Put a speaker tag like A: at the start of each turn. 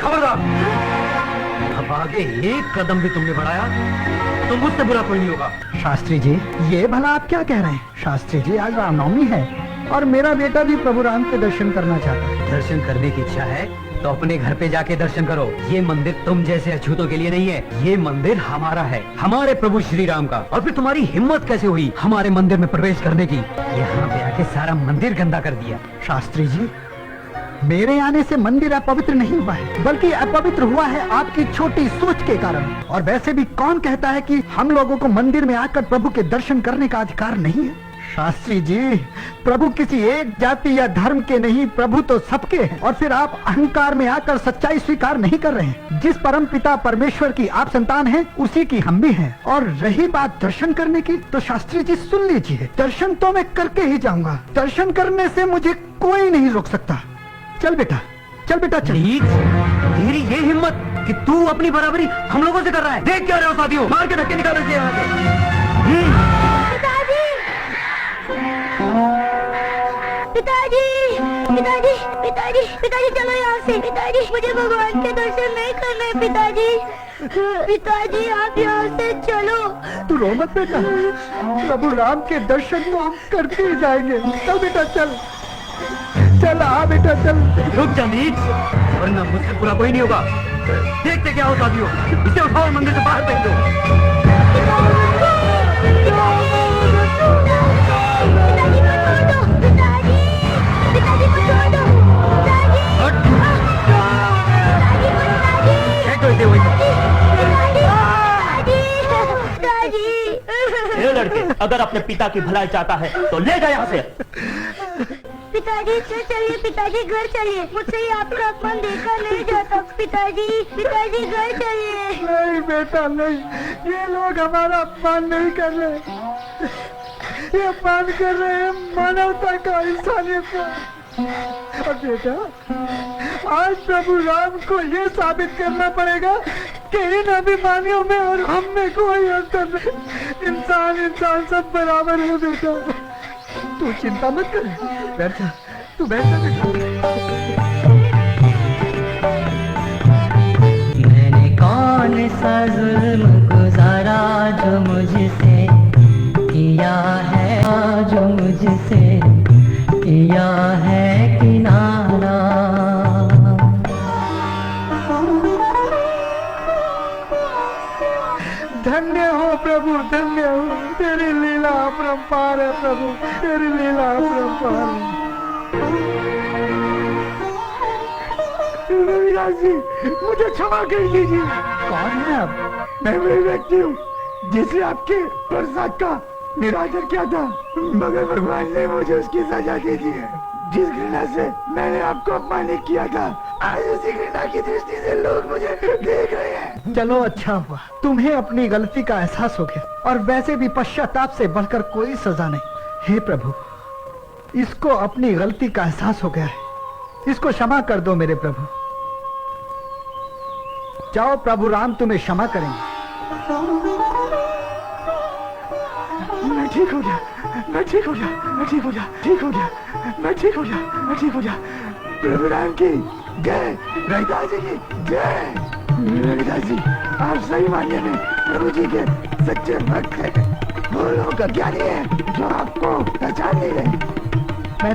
A: खबरदार, अब आगे एक कदम भी तुमने बढ़ाया तो मुझसे बुरा कोई नहीं होगा।
B: शास्त्री जी, ये भला आप क्या कह रहे हैं? शास्त्री जी, आज रामनवमी है और मेरा बेटा भी प्रभु राम के दर्शन करना चाहता है।
A: दर्शन करने की इच्छा है तो अपने घर पे जाके दर्शन करो। ये मंदिर तुम जैसे अछूतों के लिए नहीं है, ये मंदिर हमारा है, हमारे प्रभु श्री राम का। और फिर तुम्हारी हिम्मत कैसे हुई हमारे मंदिर में प्रवेश करने की? यहाँ पे आके सारा मंदिर गंदा कर दिया।
B: शास्त्री जी, मेरे आने से मंदिर अपवित्र नहीं हुआ है, बल्कि अपवित्र हुआ है आपकी छोटी सोच के कारण। और वैसे भी कौन कहता है कि हम लोगों को मंदिर में आकर प्रभु के दर्शन करने का अधिकार नहीं है? शास्त्री जी, प्रभु किसी एक जाति या धर्म के नहीं, प्रभु तो सबके हैं। और फिर आप अहंकार में आकर सच्चाई स्वीकार नहीं कर रहे हैं। जिस परम पिता परमेश्वर की आप संतान हैं, उसी की हम भी हैं। और रही बात दर्शन करने की, तो शास्त्री जी सुन लीजिए, दर्शन तो मैं करके ही जाऊंगा। दर्शन करने से मुझे कोई नहीं रोक सकता। चल बेटा, चल बेटा, चल।
A: तेरी ये हिम्मत कि तू अपनी बराबरी हम लोगों से कर रहा है। देख क्या रहे हो साथियों, मार के धक्के निकाल दीजिए यहाँ से।
C: पिताजी, पिताजी, पिताजी, पिताजी, चलो यहाँ से। पिताजी, मुझे भगवान के दर्शन नहीं करने। पिताजी, पिताजी, आप यहाँ से चलो।
B: तू रो मत बेटा, प्रभु राम के दर्शन तो हम करके ही जाएंगे। चल बेटा, चल चल, आ बेटा, चल।
A: रुक जा नीच, वरना मुझसे पूरा कोई नहीं होगा। देखते क्या हो साथियों, इसे उठाओ मंदिर से बाहर फेंक दो।
D: ये लड़के, अगर अपने पिता की भलाई चाहता है तो ले जा यहाँ से।
C: पिताजी, चलिए पिताजी, घर चलिए। मुझसे ही आपका अपमान देखा नहीं जाता। पिताजी, पिताजी, घर चलिए।
B: नहीं बेटा, नहीं, ये लोग हमारा अपमान नहीं कर रहे, ये अपमान कर रहे हैं मानवता का, इंसानियत का। और बेटा, आज प्रभु राम को ये साबित करना पड़ेगा कि इन अभिमानियों में और हम में कोई अंतर नहीं। इंसान इंसान सब बराबर है बेटा। तू चिंता मत कर, बैठ जा, तू बैठ जा बेटा।
E: मैंने कौन सा जुल्म गुजारा जो मुझसे किया है, जो मुझसे किया है किनारा।
B: धन्य हो प्रभु, धन्य हो, तेरी लीला अपरंपार है प्रभु, तेरी लीला अपरंपार है। रविदास जी, मुझे क्षमा कर दीजिए। कौन है आप? मैं वही व्यक्ति हूँ जिसे आपके प्रसाद का निरादर किया था, मगर भगवान ने मुझे उसकी सजा दे दी है। जिस घृणा से मैंने आपको अपमानित किया था, आज उसी घृणा की दृष्टि से लोग मुझे देख रहे हैं। चलो, अच्छा हुआ तुम्हें अपनी गलती का एहसास हो गया, और वैसे भी पश्चाताप से बढ़कर कोई सजा नहीं। हे प्रभु, इसको अपनी गलती का एहसास हो गया है, इसको क्षमा कर दो मेरे प्रभु। जाओ, प्रभु राम तुम्हें क्षमा करेंगे। मैं ठीक हो गया, मैं ठीक हो गया, मैं ठीक हो गया, ठीक हो गया, मैं ठीक हो गया, मैं ठीक हो गया। प्रभु राम की जय, रविदास जी की जय। रविदास जी, आप सही मायने में प्रभु जी के सच्चे भक्त हैं। वो लोग अज्ञानी हैं जो आपको पहचान नहीं रहे।